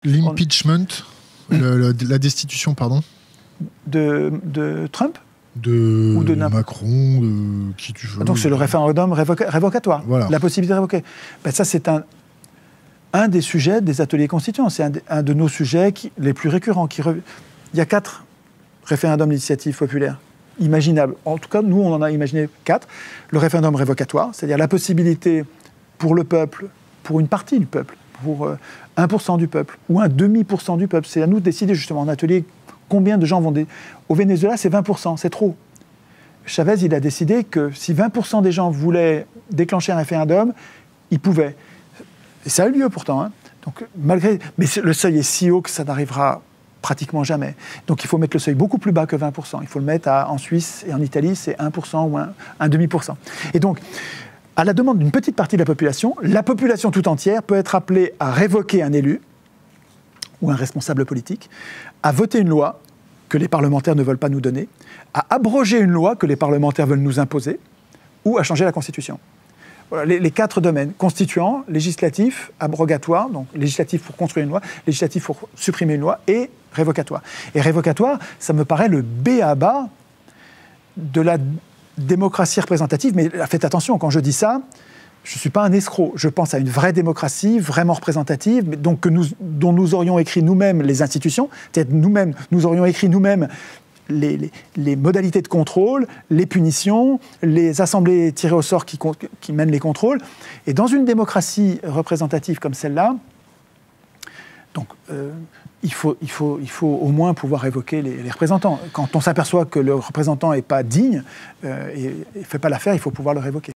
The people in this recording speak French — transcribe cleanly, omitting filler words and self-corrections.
L'impeachment, la destitution, pardon. De Trump ? Ou de Macron, de qui tu veux. Donc c'est le référendum révocatoire, voilà. La possibilité de révoquer. Ben ça c'est un des sujets des ateliers constituants, c'est un de nos sujets les plus récurrents. Il y a 4 référendums d'initiative populaire imaginables. En tout cas, nous on en a imaginé 4. Le référendum révocatoire, c'est-à-dire la possibilité pour le peuple, pour une partie du peuple, pour 1% du peuple ou un demi% du peuple, c'est à nous de décider justement en atelier combien de gens vont... Au Venezuela, c'est 20%, c'est trop. Chavez, il a décidé que si 20% des gens voulaient déclencher un référendum, ils pouvaient. Et ça a eu lieu pourtant. Hein. Donc, mais le seuil est si haut que ça n'arrivera pratiquement jamais. Donc il faut mettre le seuil beaucoup plus bas que 20%. Il faut le mettre en Suisse et en Italie, c'est 1% ou un demi%. Et donc, à la demande d'une petite partie de la population tout entière peut être appelée à révoquer un élu ou un responsable politique, à voter une loi que les parlementaires ne veulent pas nous donner, à abroger une loi que les parlementaires veulent nous imposer, ou à changer la Constitution. Voilà, les 4 domaines, constituant, législatif, abrogatoire, donc législatif pour construire une loi, législatif pour supprimer une loi, et révocatoire. Et révocatoire, ça me paraît le b.a.-ba de la démocratie représentative, mais faites attention, quand je dis ça, je ne suis pas un escroc. Je pense à une vraie démocratie, vraiment représentative, donc dont nous aurions écrit nous-mêmes les institutions, peut-être nous-mêmes, nous aurions écrit nous-mêmes les modalités de contrôle, les punitions, les assemblées tirées au sort qui mènent les contrôles. Et dans une démocratie représentative comme celle-là, donc, il faut au moins pouvoir évoquer les représentants. Quand on s'aperçoit que le représentant n'est pas digne et ne fait pas l'affaire, il faut pouvoir le révoquer.